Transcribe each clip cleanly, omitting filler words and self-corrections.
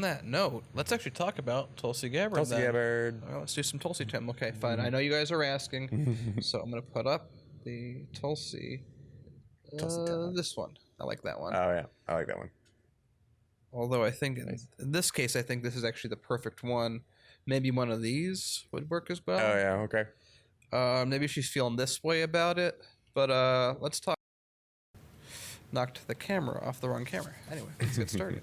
on that note, let's actually talk about Tulsi Gabbard. Tulsi Gabbard. Well, let's do some Tulsi time. Okay, fine. I know you guys are asking, so I'm gonna put up the Tulsi. This one. I like that one. Oh yeah, I like that one. Although I think in this case, I think this is actually the perfect one. Maybe one of these would work as well. Oh yeah, okay. Maybe she's feeling this way about it, but let's talk. Knocked the camera off the wrong camera. Anyway, let's get started.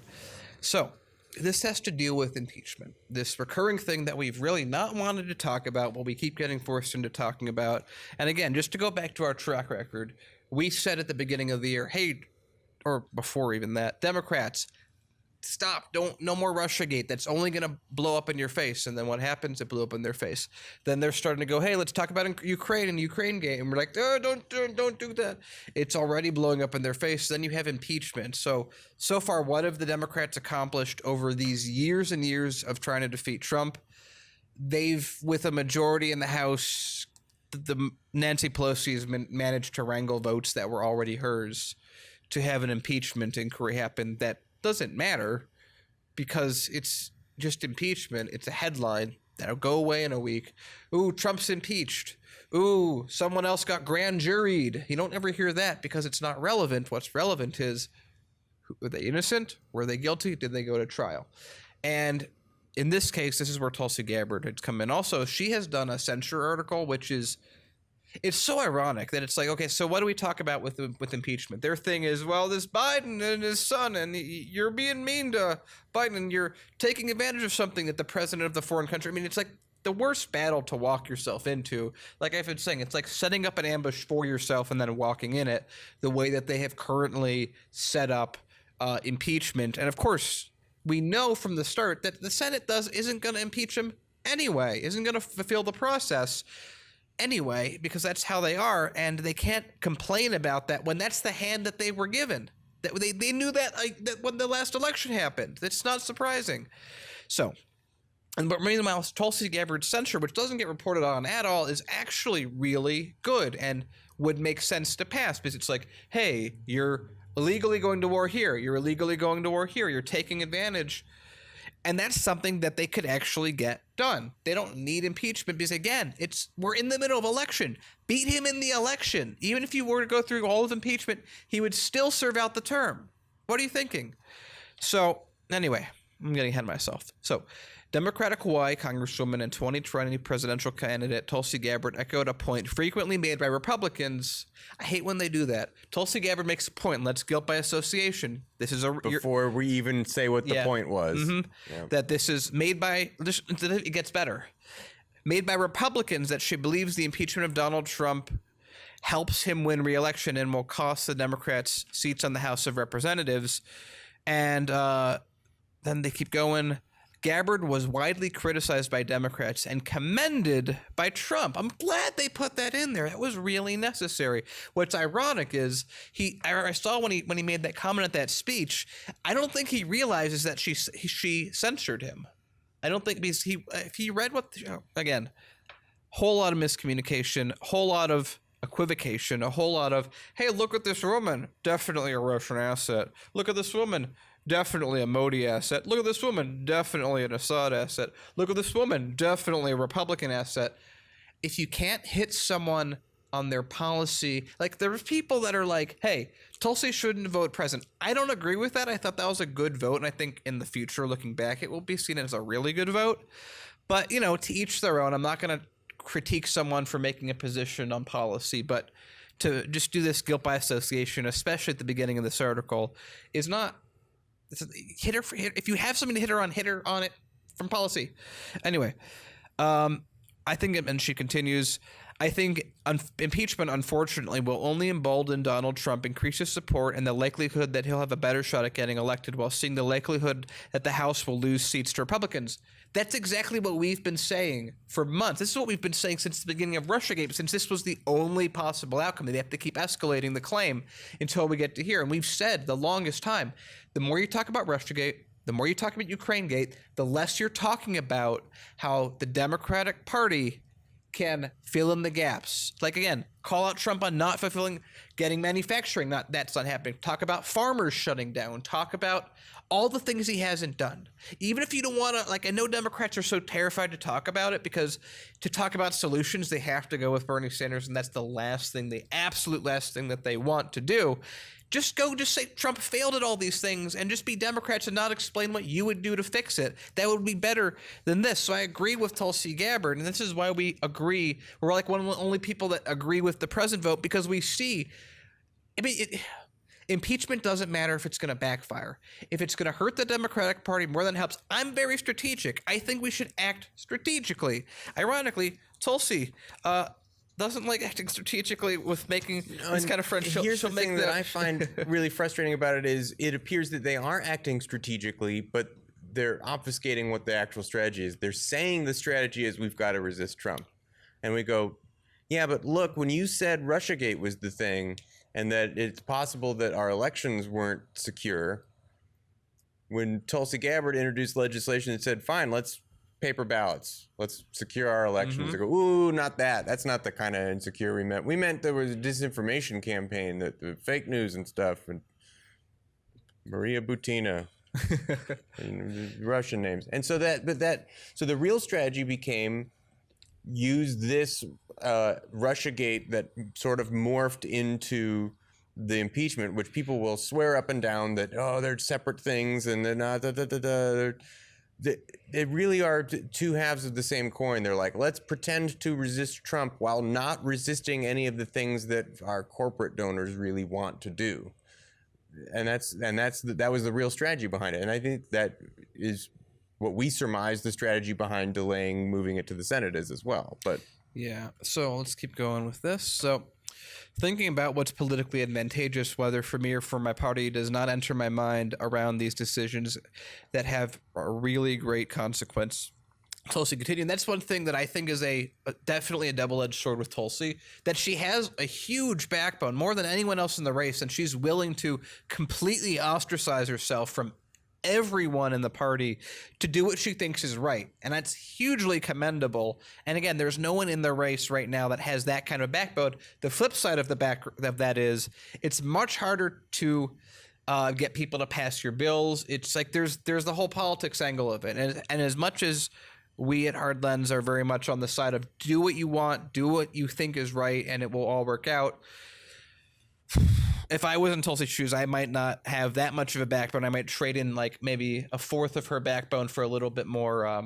So, this has to deal with impeachment. This recurring thing that we've really not wanted to talk about, but we keep getting forced into talking about. And again, just to go back to our track record, we said at the beginning of the year, hey, or before even that, Democrats, stop, no more Russiagate. That's only going to blow up in your face. And then what happens? It blew up in their face. Then they're starting to go, hey, let's talk about Ukraine and Ukraine-gate. And we're like, oh, don't do that. It's already blowing up in their face. Then you have impeachment. So far, what have the Democrats accomplished over these years and years of trying to defeat Trump? They've, with a majority in the House, the Nancy Pelosi has managed to wrangle votes that were already hers to have an impeachment inquiry happen that doesn't matter because it's just impeachment. It's a headline that'll go away in a week. Ooh, Trump's impeached. Ooh, someone else got grand juried. You don't ever hear that because it's not relevant. What's relevant is, were they innocent? Were they guilty? Did they go to trial? And in this case, this is where Tulsi Gabbard had come in. Also, she has done a censure article, which is, it's so ironic that it's like, okay, so what do we talk about with impeachment? Their thing is, well, this Biden and his son, and you're being mean to Biden, and you're taking advantage of something that the president of the foreign country. I mean, it's like the worst battle to walk yourself into. Like I've been saying, it's like setting up an ambush for yourself and then walking in it, the way that they have currently set up impeachment. And of course, we know from the start that the Senate isn't going to impeach him anyway, isn't going to fulfill the process anyway, because that's how they are, and they can't complain about that when that's the hand that they were given. That they knew that, that when the last election happened. That's not surprising. So, but meanwhile, Tulsi Gabbard's censure, which doesn't get reported on at all, is actually really good and would make sense to pass because it's like, hey, you're illegally going to war here. You're illegally going to war here. You're taking advantage. And that's something that they could actually get done. They don't need impeachment because, again, we're in the middle of election. Beat him in the election. Even if you were to go through all of impeachment, he would still serve out the term. What are you thinking? So, anyway, I'm getting ahead of myself. So, Democratic Hawaii Congresswoman and 2020 presidential candidate Tulsi Gabbard echoed a point frequently made by Republicans. I hate when they do that. Tulsi Gabbard makes a point, and let's guilt by association. This is before we even say what the point was. Yeah. That this is made by, it gets better, made by Republicans that she believes the impeachment of Donald Trump helps him win re-election and will cost the Democrats seats on the House of Representatives. And then they keep going. Gabbard was widely criticized by Democrats and commended by Trump. I'm glad they put that in there. That was really necessary. What's ironic is I saw when he made that comment at that speech, I don't think he realizes that she censored him. I don't think because if he read again, whole lot of miscommunication, whole lot of equivocation, a whole lot of, hey, look at this woman, definitely a Russian asset. Look at this woman, definitely a Modi asset. Look at this woman, definitely an Assad asset. Look at this woman, definitely a Republican asset. If you can't hit someone on their policy, like there's people that are like, hey, Tulsi shouldn't vote president. I don't agree with that. I thought that was a good vote, and I think in the future, looking back, it will be seen as a really good vote. But, to each their own. I'm not going to critique someone for making a position on policy, but to just do this guilt by association, especially at the beginning of this article, is not hit her. If you have something to hit her on it from policy. Anyway, I think, and she continues, I think impeachment, unfortunately, will only embolden Donald Trump, increase his support, and the likelihood that he'll have a better shot at getting elected, while seeing the likelihood that the House will lose seats to Republicans. That's exactly what we've been saying for months. This is what we've been saying since the beginning of Russiagate, since this was the only possible outcome. They have to keep escalating the claim until we get to here. And we've said the longest time, the more you talk about Russiagate, the more you talk about Ukraine-gate, the less you're talking about how the Democratic Party can fill in the gaps. Like, again, call out Trump on not fulfilling, getting manufacturing, that's not happening. Talk about farmers shutting down. Talk about all the things he hasn't done. Even if you don't want to, like, I know Democrats are so terrified to talk about it because to talk about solutions, they have to go with Bernie Sanders, and that's the absolute last thing that they want to do. Just say Trump failed at all these things and just be Democrats and not explain what you would do to fix it. That would be better than this. So I agree with Tulsi Gabbard, and this is why we agree. We're like one of the only people that agree with the present vote because we see, impeachment doesn't matter if it's going to backfire. If it's going to hurt the Democratic Party more than it helps, I'm very strategic. I think we should act strategically. Ironically, Tulsi doesn't like acting strategically with making this kind of friendship. Here's the thing that I find really frustrating about it is it appears that they are acting strategically, but they're obfuscating what the actual strategy is. They're saying the strategy is we've got to resist Trump. And we go, yeah, but look, when you said Russiagate was the thing and that it's possible that our elections weren't secure, when Tulsi Gabbard introduced legislation that said, fine, let's paper ballots. Let's secure our elections. They go, ooh, not that. That's not the kind of insecure we meant. We meant there was a disinformation campaign, that the fake news and stuff, and Maria Butina, and Russian names. And so so the real strategy became use this Russiagate that sort of morphed into the impeachment, which people will swear up and down that, oh, they're separate things and they're not, they really are two halves of the same coin. They're like, let's pretend to resist Trump while not resisting any of the things that our corporate donors really want to do. And that was the real strategy behind it. And I think that is what we surmise the strategy behind delaying moving it to the Senate is as well. But yeah, so let's keep going with this. So thinking about what's politically advantageous, whether for me or for my party, does not enter my mind around these decisions that have a really great consequence. Tulsi continuing. That's one thing that I think is definitely a double-edged sword with Tulsi, that she has a huge backbone, more than anyone else in the race, and she's willing to completely ostracize herself from everyone in the party to do what she thinks is right, and that's hugely commendable. And again, there's no one in the race right now that has that kind of backbone. The flip side of that is it's much harder to get people to pass your bills. It's like there's the whole politics angle of it, and as much as we at Hard Lens are very much on the side of do what you want, do what you think is right, and it will all work out. If I was in Tulsi's shoes, I might not have that much of a backbone. I might trade in like maybe a fourth of her backbone for a little bit more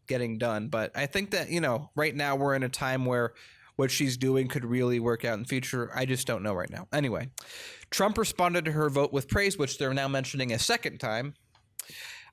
getting done. But I think that, right now we're in a time where what she's doing could really work out in the future. I just don't know right now. Anyway, Trump responded to her vote with praise, which they're now mentioning a second time.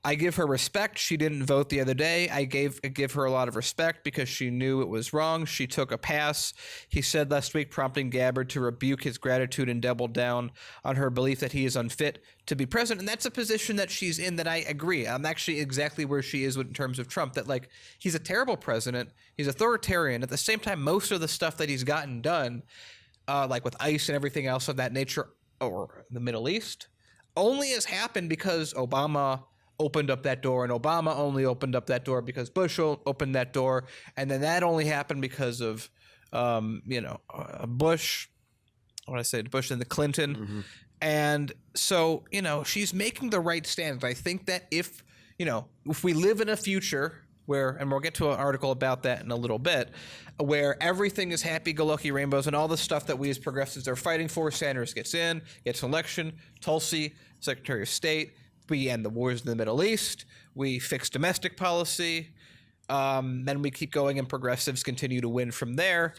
I give her respect. She didn't vote the other day. I give her a lot of respect because she knew it was wrong. She took a pass, he said last week, prompting Gabbard to rebuke his gratitude and double down on her belief that he is unfit to be president. And that's a position that she's in that I agree. I'm actually exactly where she is in terms of Trump, that like he's a terrible president. He's authoritarian. At the same time, most of the stuff that he's gotten done, like with ICE and everything else of that nature, or the Middle East, only has happened because Obama opened up that door, and Obama only opened up that door because Bush opened that door, and then that only happened because of Bush. Bush and the Clinton. Mm-hmm. And so she's making the right stand. I think that if we live in a future where, and we'll get to an article about that in a little bit, where everything is happy-go-lucky rainbows and all the stuff that we as progressives are fighting for, Sanders gets an election, Tulsi, Secretary of State, we end the wars in the Middle East, we fix domestic policy, then we keep going and progressives continue to win from there.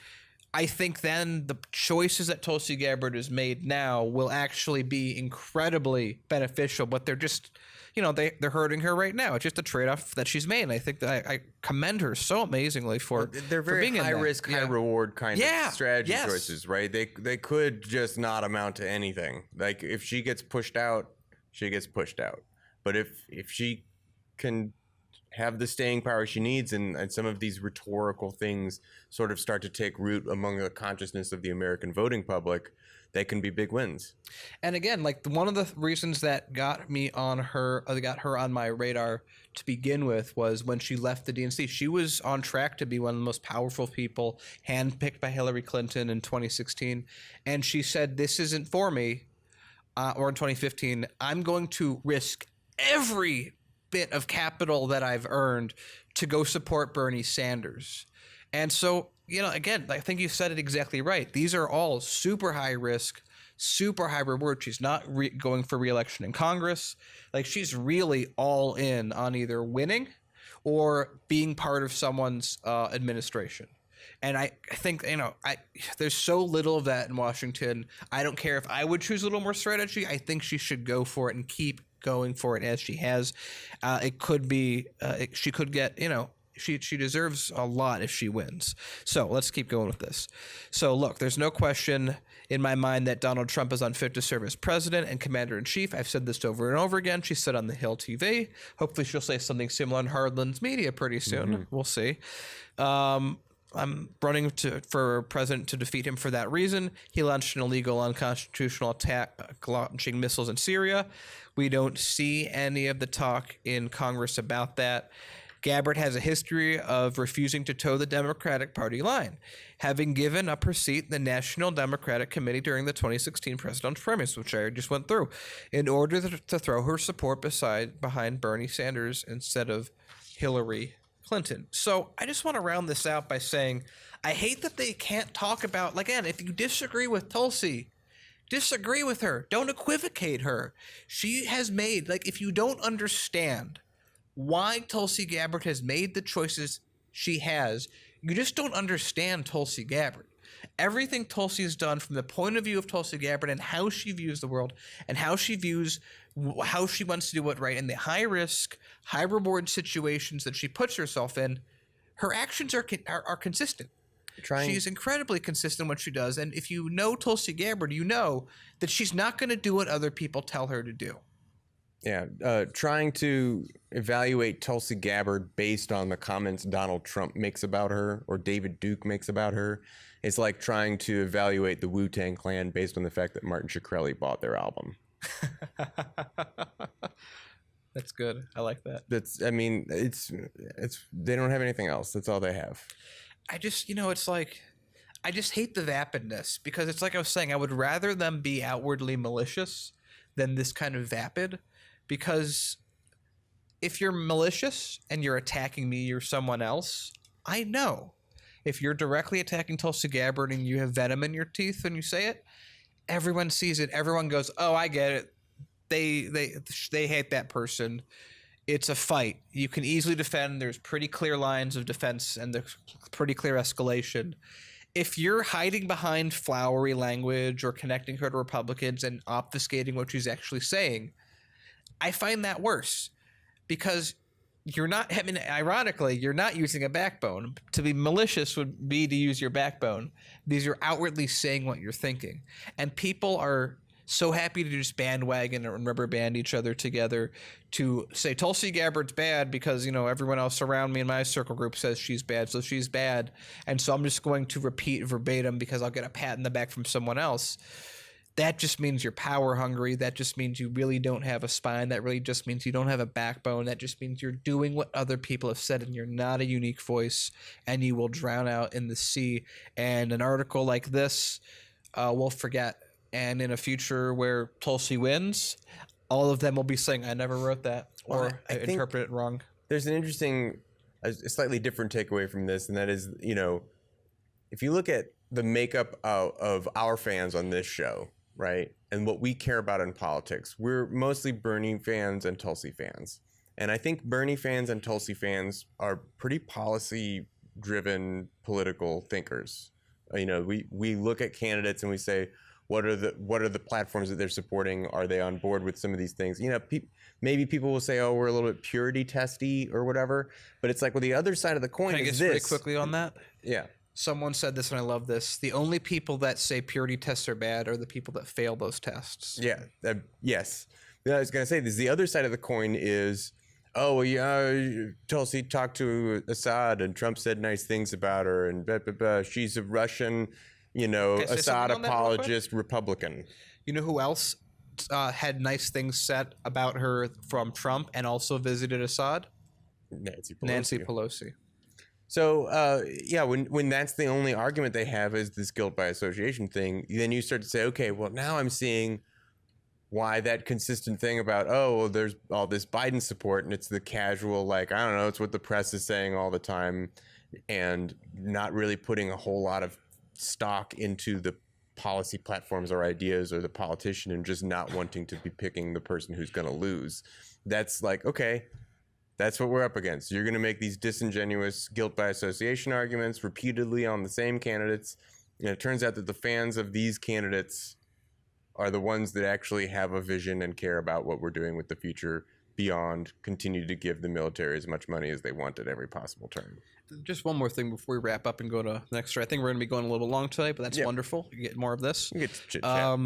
I think then the choices that Tulsi Gabbard has made now will actually be incredibly beneficial, but they're just, they're hurting her right now. It's just a trade-off that she's made. And I think that I commend her so amazingly for they're very high risk, high reward kind of strategy choices, right? They could just not amount to anything. Like if she gets pushed out, she gets pushed out. But if she can have the staying power she needs, and some of these rhetorical things sort of start to take root among the consciousness of the American voting public, they can be big wins. And again, like one of the reasons that got me on her, got her on my radar to begin with, was when she left the DNC. She was on track to be one of the most powerful people, handpicked by Hillary Clinton in 2016. And she said, "This isn't for me." Or in 2015, "I'm going to risk every bit of capital that I've earned to go support Bernie Sanders." And so, again, I think you said it exactly right. These are all super high risk, super high reward. She's not going for re-election in Congress. Like, she's really all in on either winning or being part of someone's administration. And I think, there's so little of that in Washington. I don't care if I would choose a little more strategy. I think she should go for it and keep going for it as she has. It could be, she could get, she deserves a lot if she wins. So let's keep going with this. So look, there's no question in my mind that Donald Trump is unfit to serve as president and commander-in-chief. I've said this over and over again. She said on the Hill TV. Hopefully she'll say something similar on Hardlands Media pretty soon. Mm-hmm. We'll see. I'm running for president to defeat him for that reason. He launched an illegal, unconstitutional attack, launching missiles in Syria. We don't see any of the talk in Congress about that. Gabbard has a history of refusing to toe the Democratic Party line, having given up her seat in the National Democratic Committee during the 2016 presidential primaries, which I just went through, in order to throw her support behind Bernie Sanders instead of Hillary Clinton. So I just want to round this out by saying I hate that they can't talk about, again, if you disagree with Tulsi, disagree with her. Don't equivocate her. She has made, if you don't understand why Tulsi Gabbard has made the choices she has, you just don't understand Tulsi Gabbard. Everything Tulsi has done from the point of view of Tulsi Gabbard and how she views the world and how she wants to do it right in the high risk, high reward situations that she puts herself in, her actions are consistent. She's incredibly consistent in what she does. And if you know Tulsi Gabbard, you know that she's not going to do what other people tell her to do. Yeah, trying to evaluate Tulsi Gabbard based on the comments Donald Trump makes about her or David Duke makes about her is like trying to evaluate the Wu-Tang Clan based on the fact that Martin Shkreli bought their album. That's good. I like that. It's they don't have anything else. That's all they have. I just, I just hate the Vapid Ness, because it's like I was saying, I would rather them be outwardly malicious than this kind of vapid. Because if you're malicious and you're attacking me or someone else, I know. If you're directly attacking Tulsi Gabbard and you have venom in your teeth when you say it, everyone sees it. Everyone goes, "Oh, I get it. They hate that person." It's a fight. You can easily defend. There's pretty clear lines of defense and there's pretty clear escalation. If you're hiding behind flowery language or connecting her to Republicans and obfuscating what she's actually saying, I find that worse, because you're not, ironically, you're not using a backbone. To be malicious would be to use your backbone. These are outwardly saying what you're thinking. And people are so happy to just bandwagon and rubber band each other together to say Tulsi Gabbard's bad because, everyone else around me in my circle group says she's bad, so she's bad. And so I'm just going to repeat verbatim because I'll get a pat in the back from someone else. That just means you're power hungry. That just means you really don't have a spine. That really just means you don't have a backbone. That just means you're doing what other people have said and you're not a unique voice, and you will drown out in the sea. And an article like this, we'll forget. And in a future where Tulsi wins, all of them will be saying, "I never wrote that," or I interpret it wrong. There's an interesting, a slightly different takeaway from this, and that is, if you look at the makeup of our fans on this show, right, and what we care about in politics, we're mostly Bernie fans and Tulsi fans. And I think Bernie fans and Tulsi fans are pretty policy-driven political thinkers. We look at candidates and we say, what are the platforms that they're supporting? Are they on board with some of these things? Maybe people will say, "Oh, we're a little bit purity testy" or whatever. But it's like, well, the other side of the coin is this. Can I guess really quickly on that? Yeah. Someone said this, and I love this. The only people that say purity tests are bad are the people that fail those tests. Yeah. Yes. I was going to say this. The other side of the coin is oh, well, yeah, Tulsi talked to Assad and Trump said nice things about her and blah, blah, blah. She's a Russian, Can I say Assad something on that real quick? apologist Republican. You know who else had nice things said about her from Trump and also visited Assad? Nancy Pelosi. Nancy Pelosi. So, yeah, when that's the only argument they have is this guilt by association thing, then you start to say, okay, well, now I'm seeing why that consistent thing about, oh, well, there's all this Biden support and it's the casual, like, I don't know, it's what the press is saying all the time and not really putting a whole lot of stock into the policy platforms or ideas or the politician and just not wanting to be picking the person who's going to lose. That's like, okay, that's what we're up against. You're going to make these disingenuous guilt by association arguments repeatedly on the same candidates. And it turns out that the fans of these candidates are the ones that actually have a vision and care about what we're doing with the future beyond continue to give the military as much money as they want at every possible turn. Just one more thing before we wrap up and go to the next story. I think we're going to be going a little long today, but that's wonderful. You get more of this. We get to chit chat.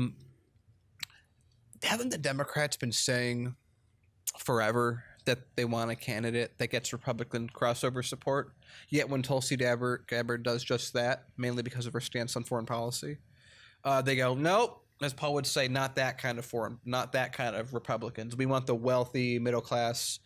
Haven't the Democrats been saying forever that they want a candidate that gets Republican crossover support? Yet when Tulsi Gabbard does just that, mainly because of her stance on foreign policy, they go, nope. As Paul would say, not that kind of Republicans. We want the wealthy, middle class,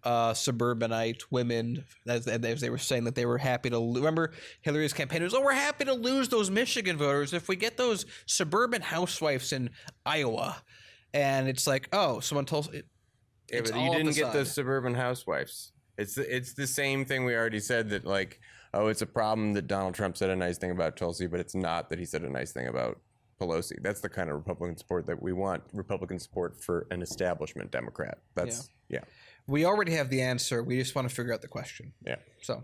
suburbanite women. As they were saying that they were happy to remember Hillary's campaign was, we're happy to lose those Michigan voters if we get those suburban housewives in Iowa. And it's like, oh, someone told it. Yeah, but you didn't get those suburban housewives. It's the same thing we already said that, like, oh, it's a problem that Donald Trump said a nice thing about Tulsi, but it's not that he said a nice thing about Pelosi. That's the kind of Republican support that we want. Republican support for an establishment Democrat. That's yeah. We already have the answer. We just want to figure out the question. Yeah. So